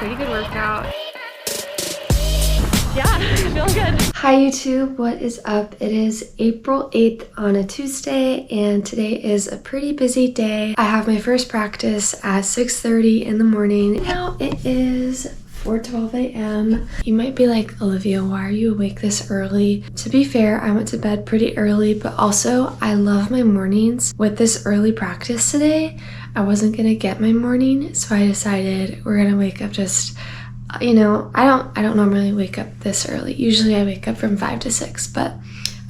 pretty good workout. Yeah, feeling good. Hi YouTube, what is up? It is April 8th on a Tuesday and today is a pretty busy day. I have my first practice at 6:30 in the morning. Now it is 4:12 a.m. You might be like, Olivia, why are you awake this early? To be fair, I went to bed pretty early, but also I love my mornings. With this early practice today, I wasn't gonna get my morning, so I decided we're gonna wake up just, you know, I don't normally wake up this early. Usually I wake up from 5 to 6, but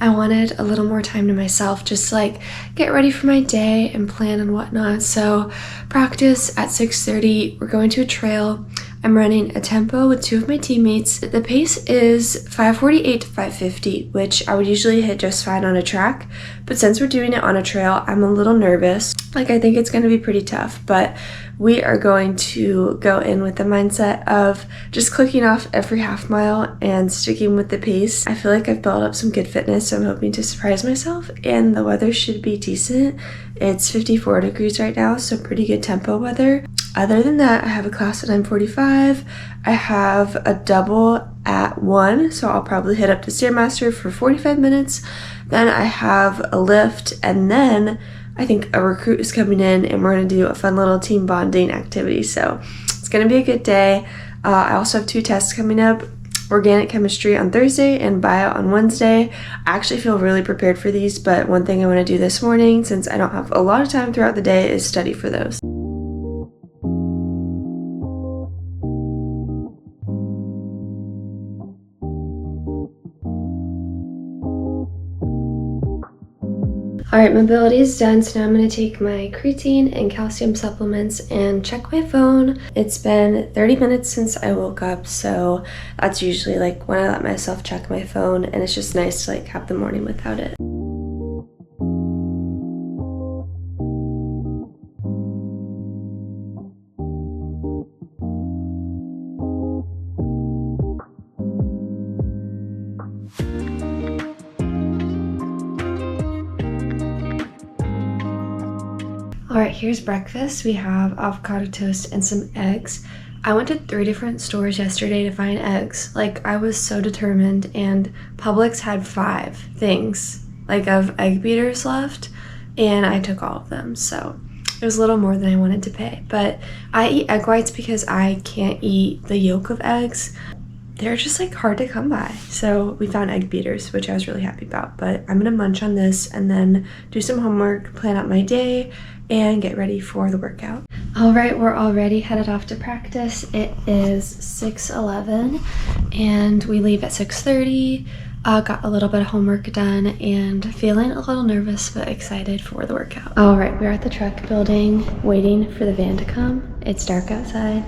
I wanted a little more time to myself, just to, like, get ready for my day and plan and whatnot. So practice at 6:30, we're going to a trail. I'm running a tempo with 2 of my teammates. The pace is 5:48 to 5:50, which I would usually hit just fine on a track. But since we're doing it on a trail, I'm a little nervous. Like, I think it's going to be pretty tough, but we are going to go in with the mindset of just clicking off every half mile and sticking with the pace. I feel like I've built up some good fitness, so I'm hoping to surprise myself, and the weather should be decent. It's 54 degrees right now, so pretty good tempo weather. Other than that, I have a class at 9:45. I have a double at 1, so I'll probably hit up to Stairmaster for 45 minutes. Then I have a lift, and then I think a recruit is coming in, and we're going to do a fun little team bonding activity. So it's going to be a good day. I also have 2 tests coming up. Organic chemistry on Thursday and bio on Wednesday. I actually feel really prepared for these, but one thing I want to do this morning, since I don't have a lot of time throughout the day, is study for those. Alright, mobility is done, so now I'm going to take my creatine and calcium supplements and check my phone. It's been 30 minutes since I woke up, so that's usually like when I let myself check my phone, and it's just nice to like have the morning without it. Alright, here's breakfast. We have avocado toast and some eggs. I went to 3 different stores yesterday to find eggs. Like, I was so determined, and Publix had 5 things, like, of egg beaters left, and I took all of them, so it was a little more than I wanted to pay. But I eat egg whites because I can't eat the yolk of eggs. They're just like hard to come by. So we found egg beaters, which I was really happy about. But I'm gonna munch on this and then do some homework, plan out my day, and get ready for the workout. All right, we're already headed off to practice. It is 6:11 and we leave at 6:30. Got a little bit of homework done and feeling a little nervous but excited for the workout. All right, we're at the truck building waiting for the van to come. It's dark outside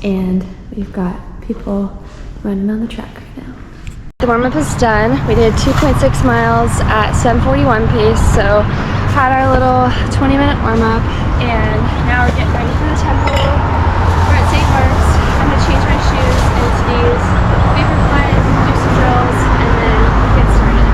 and we've got people running on the track right now. The warm-up is done. We did 2.6 miles at 7:41 pace, so had our little 20-minute warm-up, and now we're getting ready for the tempo. We're at St. Mark's. I'm gonna change my shoes into these Vaporflies, do some drills, and then get started.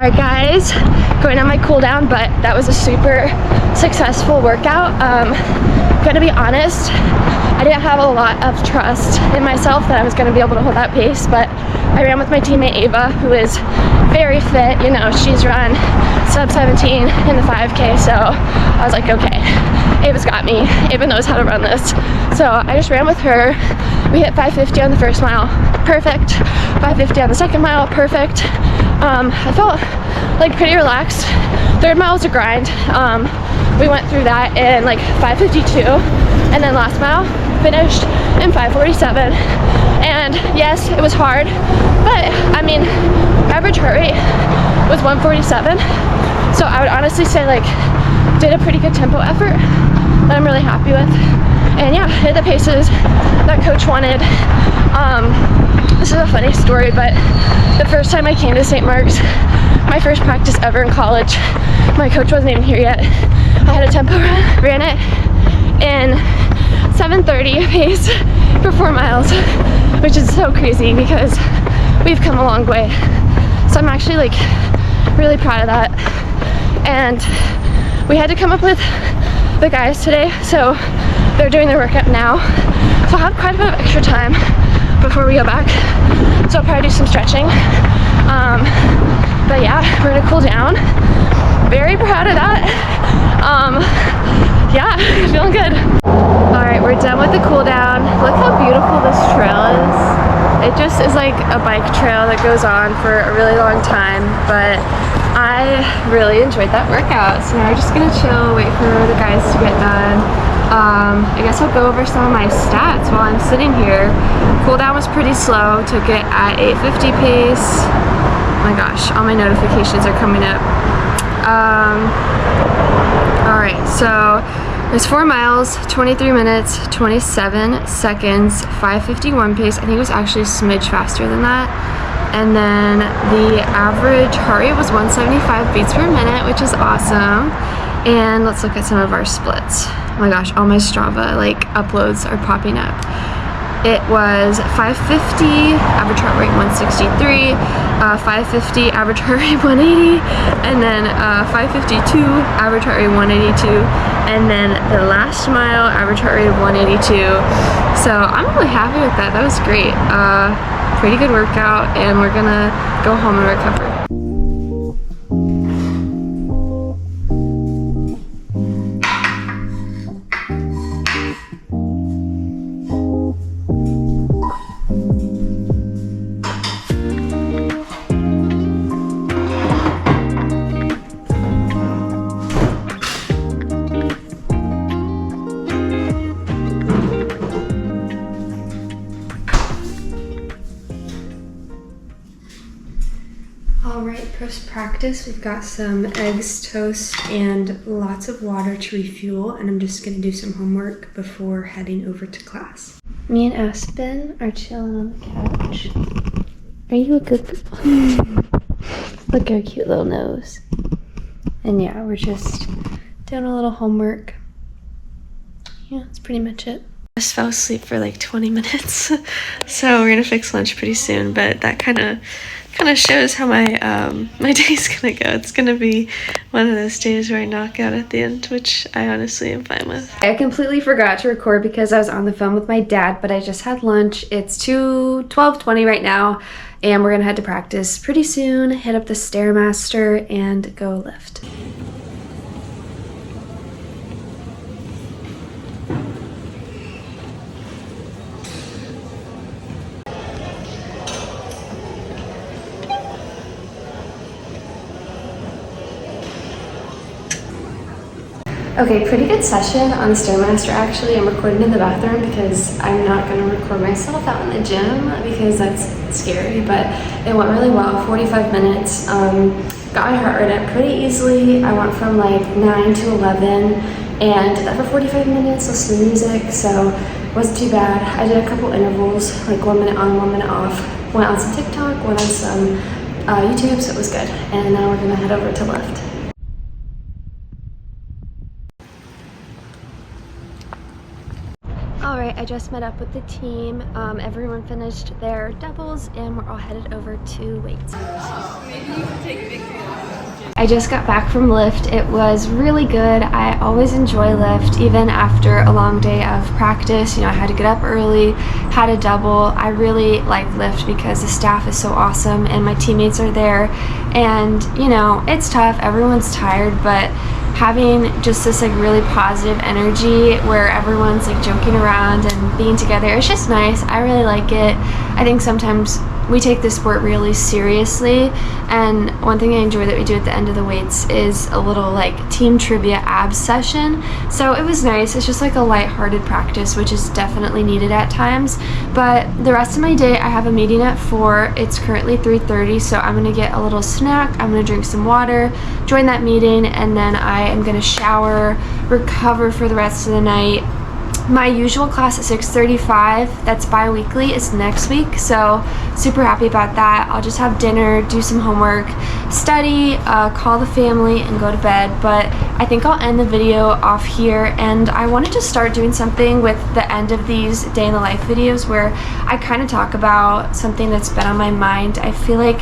Alright guys, going on my cool down, but that was a super successful workout. Gonna be honest, I didn't have a lot of trust in myself that I was gonna be able to hold that pace, but I ran with my teammate Ava, who is very fit. You know, she's run sub 17 in the 5K, so I was like, okay, Ava's got me. Ava knows how to run this. So I just ran with her. We hit 550 on the first mile, perfect. 550 on the second mile, perfect. I felt like pretty relaxed. Third mile was a grind. We went through that in like 5:52, and then last mile finished in 5:47. And yes, it was hard, but I mean, average heart rate was 147. So I would honestly say like did a pretty good tempo effort that I'm really happy with. And yeah, hit the paces that coach wanted. This is a funny story, but the first time I came to St. Mark's, my first practice ever in college, my coach wasn't even here yet. I had a tempo run, ran it in 7:30 pace for 4 miles, which is so crazy because we've come a long way. So I'm actually like really proud of that. And we had to come up with the guys today, so they're doing their workout now. So I'll have quite a bit of extra time before we go back. So I'll probably do some stretching. But yeah, we're gonna cool down. Very proud of that. Yeah, feeling good. All right, we're done with the cool down. Look how beautiful this trail is. It just is like a bike trail that goes on for a really long time, but I really enjoyed that workout. So now we're just gonna chill, wait for the guys to get done. I guess I'll go over some of my stats while I'm sitting here. Cool down was pretty slow, took it at 8:50 pace. Oh my gosh, all my notifications are coming up. All right, so there's 4 miles, 23 minutes, 27 seconds, 5:51 pace. I think it was actually a smidge faster than that. And then the average heart rate was 175 beats per minute, which is awesome. And let's look at some of our splits. Oh my gosh, all my Strava like uploads are popping up. It was 550, average heart rate 163, 550, average heart rate 180, and then 552, average heart rate 182, and then the last mile, average heart rate of 182. So I'm really happy with that. That was great. Pretty good workout, and we're gonna go home and recover. Alright, post-practice we've got some eggs, toast, and lots of water to refuel, and I'm just going to do some homework before heading over to class. Me and Aspen are chilling on the couch. Are you a good girl? Look at her cute little nose. And yeah, we're just doing a little homework. Yeah, that's pretty much it. I just fell asleep for like 20 minutes, so we're gonna fix lunch pretty soon, but that kind of shows how my my day's gonna go. It's gonna be one of those days where I knock out at the end, which I honestly am fine with. I completely forgot to record because I was on the phone with my dad, but I just had lunch. It's 12:20 right now, and we're gonna head to practice pretty soon, hit up the Stairmaster, and go lift. Okay, pretty good session on the Stairmaster actually. I'm recording in the bathroom because I'm not going to record myself out in the gym because that's scary, but it went really well, 45 minutes. Got my heart rate up pretty easily. I went from like 9 to 11 and did that for 45 minutes, listened to music, so it wasn't too bad. I did a couple intervals, like 1 minute on, 1 minute off. Went on some TikTok, went on some YouTube, so it was good. And now we're going to head over to lift. Alright, I just met up with the team. Everyone finished their doubles and we're all headed over to weights. I just got back from Lyft. It was really good. I always enjoy Lyft, even after a long day of practice. You know, I had to get up early, had a double. I really like Lyft because the staff is so awesome and my teammates are there. And, you know, it's tough. Everyone's tired, but having just this like really positive energy where everyone's like joking around and being together, it's just nice. I really like it. I think sometimes we take this sport really seriously, and one thing I enjoy that we do at the end of the weights is a little like team trivia abs session. So it was nice. It's just like a lighthearted practice, which is definitely needed at times. But the rest of my day, I have a meeting at 4. It's currently 3:30, so I'm gonna get a little snack, I'm gonna drink some water, join that meeting, and then I am gonna shower, recover for the rest of the night. My usual class at 6:35, that's bi-weekly, is next week, so super happy about that. I'll just have dinner, do some homework, study, call the family, and go to bed. But I think I'll end the video off here, and I wanted to start doing something with the end of these day in the life videos where I kind of talk about something that's been on my mind. I feel like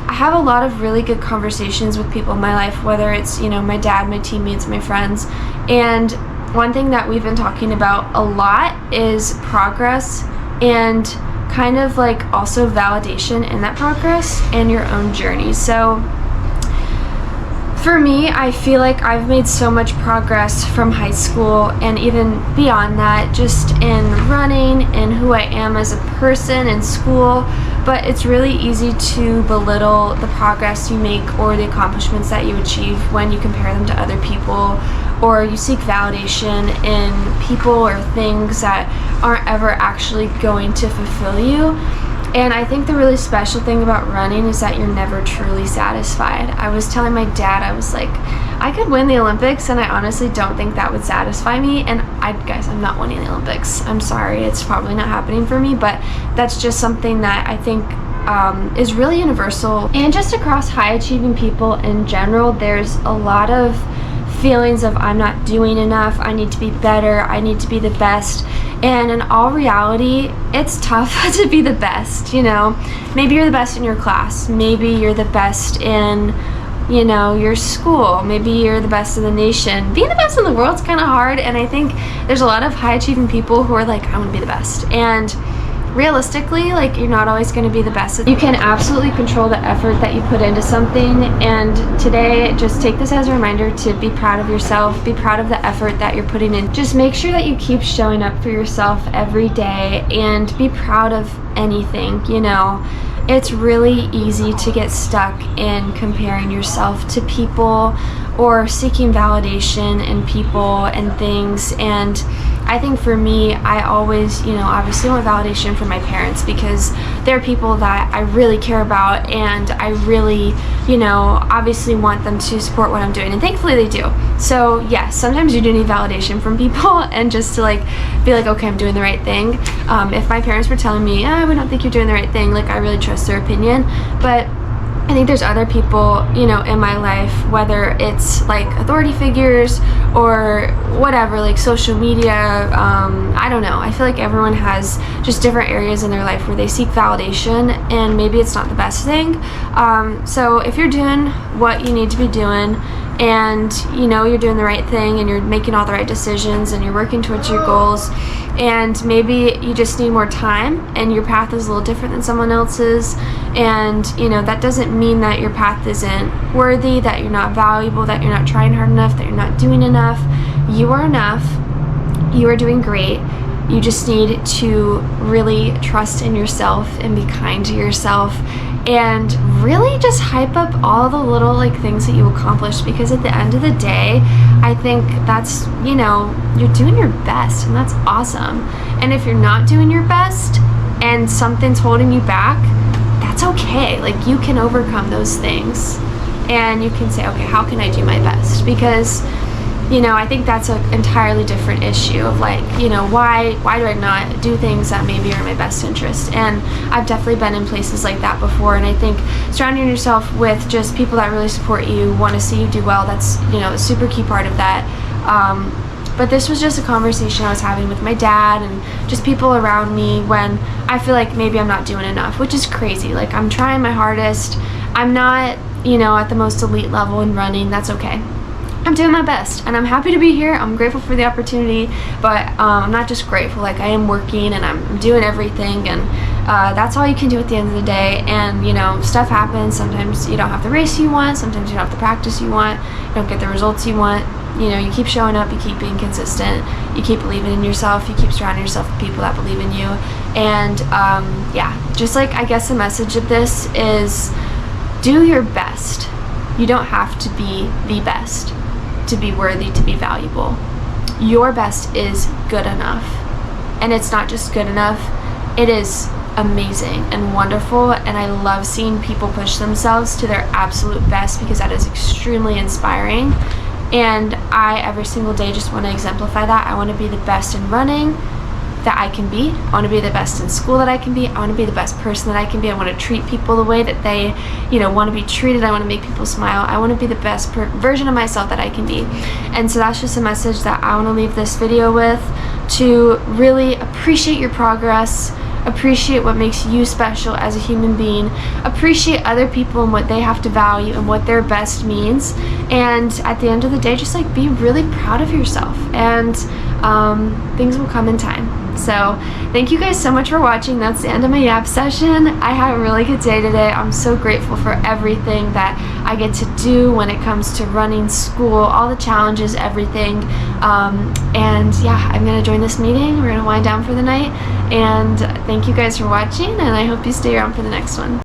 I have a lot of really good conversations with people in my life, whether it's, you know, my dad, my teammates, my friends, and one thing that we've been talking about a lot is progress and kind of like also validation in that progress and your own journey. So for me, I feel like I've made so much progress from high school and even beyond that, just in running and who I am as a person in school. But it's really easy to belittle the progress you make or the accomplishments that you achieve when you compare them to other people, or you seek validation in people or things that aren't ever actually going to fulfill you. And I think the really special thing about running is that you're never truly satisfied. I was telling my dad, I was like, I could win the Olympics, and I honestly don't think that would satisfy me. And guys, I'm not winning the Olympics. I'm sorry, it's probably not happening for me, but that's just something that I think is really universal. And just across high achieving people in general, there's a lot of feelings of I'm not doing enough, I need to be better, I need to be the best. And in all reality, it's tough to be the best, you know. Maybe you're the best in your class, maybe you're the best in, you know, your school, maybe you're the best in the nation. Being the best in the world's kind of hard, and I think there's a lot of high achieving people who are like, I want to be the best. And realistically, like, you're not always going to be the best. You can absolutely control the effort that you put into something, and today just take this as a reminder to be proud of yourself, be proud of the effort that you're putting in. Just make sure that you keep showing up for yourself every day and be proud of anything, you know. It's really easy to get stuck in comparing yourself to people or seeking validation in people and things. And I think for me, I always, you know, obviously want validation from my parents because they're people that I really care about, and I really, you know, obviously want them to support what I'm doing, and thankfully they do. So yes, sometimes you do need validation from people, and just to like be like, okay, I'm doing the right thing. If my parents were telling me, we don't think you're doing the right thing, like I really trust their opinion. But I think there's other people, you know, in my life, whether it's like authority figures or whatever, like social media, I don't know. I feel like everyone has just different areas in their life where they seek validation, and maybe it's not the best thing. So if you're doing what you need to be doing, and you know you're doing the right thing, and you're making all the right decisions, and you're working towards your goals, and maybe you just need more time and your path is a little different than someone else's, and you know that doesn't mean that your path isn't worthy, that you're not valuable, that you're not trying hard enough, that you're not doing enough. You are enough. You are doing great. You just need to really trust in yourself and be kind to yourself, and really just hype up all the little like things that you accomplished, because at the end of the day, I think that's, you know, you're doing your best, and that's awesome. And if you're not doing your best and something's holding you back, that's okay. Like, you can overcome those things, and you can say, okay, how can I do my best? Because, you know, I think that's an entirely different issue of like, you know, why do I not do things that maybe are in my best interest? And I've definitely been in places like that before, and I think surrounding yourself with just people that really support you, want to see you do well, that's, you know, a super key part of that. But this was just a conversation I was having with my dad and just people around me when I feel like maybe I'm not doing enough, which is crazy. Like, I'm trying my hardest. I'm not, you know, at the most elite level in running. That's okay. I'm doing my best and I'm happy to be here. I'm grateful for the opportunity, but I'm not just grateful, like I am working and I'm doing everything, and that's all you can do at the end of the day. And you know, stuff happens. Sometimes you don't have the race you want, sometimes you don't have the practice you want, you don't get the results you want. You know, you keep showing up, you keep being consistent, you keep believing in yourself, you keep surrounding yourself with people that believe in you. And yeah, just like, I guess the message of this is, do your best. You don't have to be the best to be worthy, to be valuable. Your best is good enough. And it's not just good enough, it is amazing and wonderful. And I love seeing people push themselves to their absolute best, because that is extremely inspiring. And I, every single day, just want to exemplify that. I want to be the best in running that I can be. I want to be the best in school that I can be. I want to be the best person that I can be. I want to treat people the way that they, you know, want to be treated. I want to make people smile. I want to be the best version of myself that I can be. And so that's just a message that I want to leave this video with, to really appreciate your progress, appreciate what makes you special as a human being, appreciate other people and what they have to value and what their best means. And at the end of the day, just like be really proud of yourself, and things will come in time. So thank you guys so much for watching. That's the end of my yap session. I had a really good day today. I'm so grateful for everything that I get to do when it comes to running, school, all the challenges, everything. And yeah, I'm gonna join this meeting. We're gonna wind down for the night. And thank you guys for watching, and I hope you stay around for the next one.